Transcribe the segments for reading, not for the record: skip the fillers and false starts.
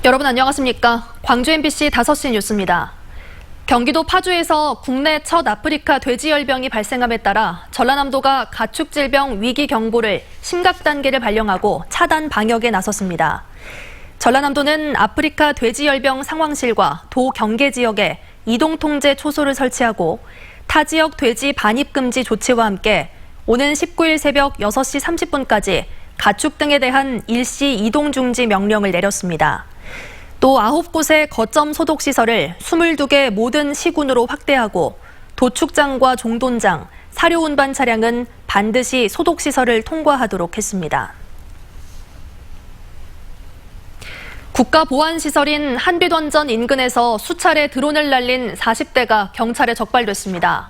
여러분 안녕하십니까? 광주 MBC 5시 뉴스입니다. 경기도 파주에서 국내 첫 아프리카 돼지열병이 발생함에 따라 전라남도가 가축질병 위기 경보를 심각 단계를 발령하고 차단 방역에 나섰습니다. 전라남도는 아프리카 돼지열병 상황실과 도 경계 지역에 이동 통제 초소를 설치하고 타 지역 돼지 반입 금지 조치와 함께 오는 19일 새벽 6시 30분까지 가축 등에 대한 일시 이동 중지 명령을 내렸습니다. 또 9곳의 거점 소독 시설을 22개 모든 시군으로 확대하고 도축장과 종돈장, 사료 운반 차량은 반드시 소독 시설을 통과하도록 했습니다. 국가보안시설인 한빛원전 인근에서 수차례 드론을 날린 40대가 경찰에 적발됐습니다.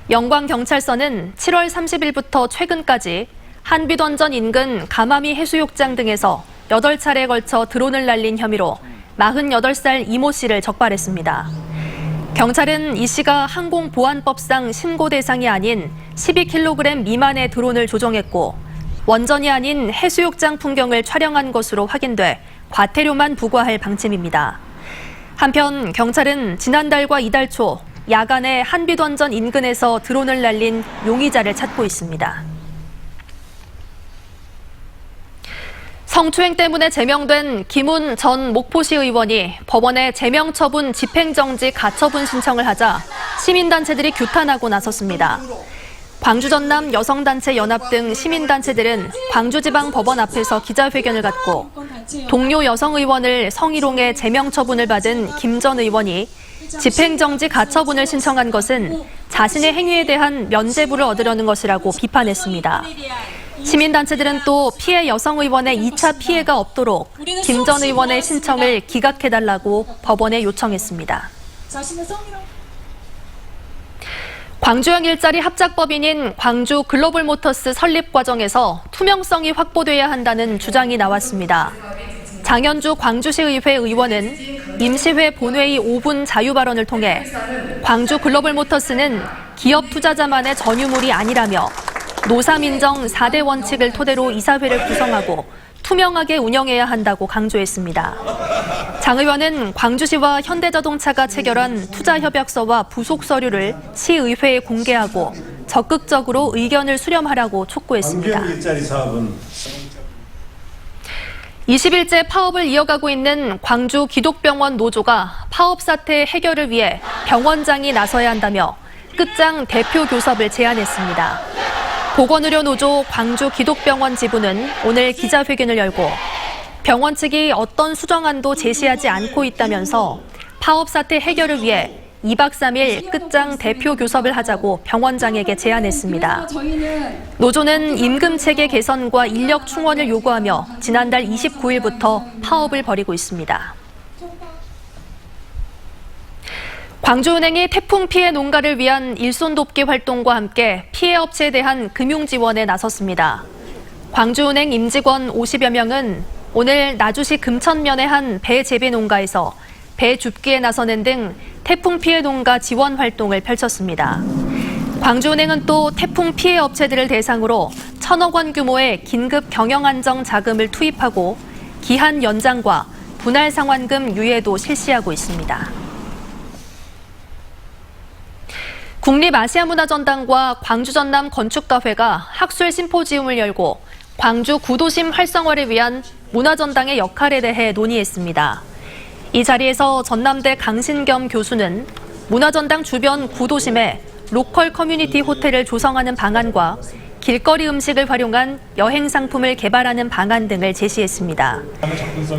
영광경찰서는 7월 30일부터 최근까지 한빛원전 인근 가마미 해수욕장 등에서 8차례에 걸쳐 드론을 날린 혐의로 48살 이모 씨를 적발했습니다. 경찰은 이 씨가 항공보안법상 신고 대상이 아닌 12kg 미만의 드론을 조종했고 원전이 아닌 해수욕장 풍경을 촬영한 것으로 확인돼 과태료만 부과할 방침입니다. 한편 경찰은 지난달과 이달 초 야간에 한빛원전 인근에서 드론을 날린 용의자를 찾고 있습니다. 성추행 때문에 제명된 김훈 전 목포시 의원이 법원에 제명 처분 집행정지 가처분 신청을 하자 시민단체들이 규탄하고 나섰습니다. 광주 전남 여성단체 연합 등 시민단체들은 광주지방법원 앞에서 기자회견을 갖고 동료 여성의원을 성희롱해 제명 처분을 받은 김 전 의원이 집행정지 가처분을 신청한 것은 자신의 행위에 대한 면죄부를 얻으려는 것이라고 비판했습니다. 시민단체들은 또 피해 여성의원의 2차 피해가 없도록 김 전 의원의 신청을 기각해달라고 법원에 요청했습니다. 광주형 일자리 합작법인인 광주 글로벌모터스 설립 과정에서 투명성이 확보돼야 한다는 주장이 나왔습니다. 장현주 광주시의회 의원은 임시회 본회의 5분 자유 발언을 통해 광주 글로벌모터스는 기업 투자자만의 전유물이 아니라며 노사민정 4대 원칙을 토대로 이사회를 구성하고 투명하게 운영해야 한다고 강조했습니다. 장 의원은 광주시와 현대자동차가 체결한 투자협약서와 부속 서류를 시의회에 공개하고 적극적으로 의견을 수렴하라고 촉구했습니다. 20일째 파업을 이어가고 있는 광주 기독병원 노조가 파업 사태 해결을 위해 병원장이 나서야 한다며 끝장 대표 교섭을 제안했습니다. 보건의료노조 광주 기독병원 지부는 오늘 기자회견을 열고 병원 측이 어떤 수정안도 제시하지 않고 있다면서 파업 사태 해결을 위해 2박 3일 끝장 대표 교섭을 하자고 병원장에게 제안했습니다. 노조는 임금 체계 개선과 인력 충원을 요구하며 지난달 29일부터 파업을 벌이고 있습니다. 광주은행이 태풍 피해 농가를 위한 일손 돕기 활동과 함께 피해 업체에 대한 금융 지원에 나섰습니다. 광주은행 임직원 50여 명은 오늘 나주시 금천면의 한 배 재배 농가에서 배 줍기에 나서는 등 태풍 피해 농가 지원 활동을 펼쳤습니다. 광주은행은 또 태풍 피해 업체들을 대상으로 1,000억 원 규모의 긴급 경영 안정 자금을 투입하고 기한 연장과 분할 상환금 유예도 실시하고 있습니다. 국립아시아문화전당과 광주전남 건축가회가 학술 심포지움을 열고 광주 구도심 활성화를 위한 문화전당의 역할에 대해 논의했습니다. 이 자리에서 전남대 강신겸 교수는 문화전당 주변 구도심에 로컬 커뮤니티 호텔을 조성하는 방안과 길거리 음식을 활용한 여행 상품을 개발하는 방안 등을 제시했습니다.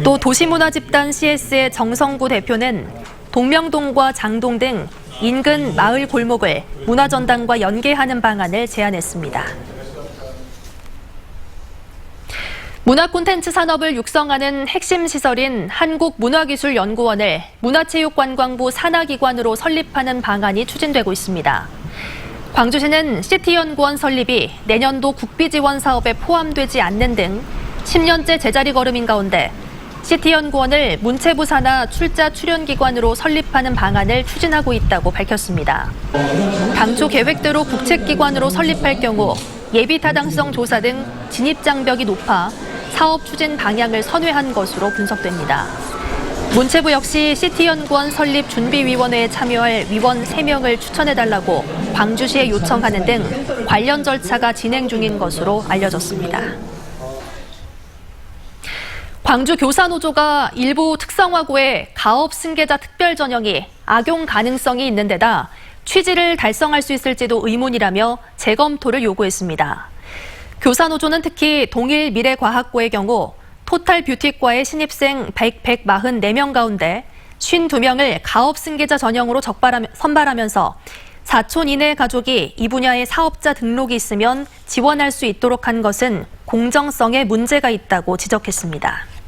또 도시문화집단 CS의 정성구 대표는 동명동과 장동 등 인근 마을 골목을 문화전당과 연계하는 방안을 제안했습니다. 문화 콘텐츠 산업을 육성하는 핵심 시설인 한국문화기술연구원을 문화체육관광부 산하기관으로 설립하는 방안이 추진되고 있습니다. 광주시는 시티연구원 설립이 내년도 국비지원 사업에 포함되지 않는 등 10년째 제자리 걸음인 가운데 시티연구원을 문체부 산하 출자 출연기관으로 설립하는 방안을 추진하고 있다고 밝혔습니다. 당초 계획대로 국책기관으로 설립할 경우 예비타당성 조사 등 진입장벽이 높아 사업 추진 방향을 선회한 것으로 분석됩니다. 문체부 역시 시티연구원 설립준비위원회에 참여할 위원 3명을 추천해달라고 광주시에 요청하는 등 관련 절차가 진행 중인 것으로 알려졌습니다. 광주 교사노조가 일부 특성화고의 가업 승계자 특별 전형이 악용 가능성이 있는 데다 취지를 달성할 수 있을지도 의문이라며 재검토를 요구했습니다. 교사노조는 특히 동일미래과학고의 경우 토탈 뷰티과의 신입생 144명 가운데 52명을 가업 승계자 전형으로 선발하면서 4촌 이내 가족이 이 분야의 사업자 등록이 있으면 지원할 수 있도록 한 것은 공정성에 문제가 있다고 지적했습니다.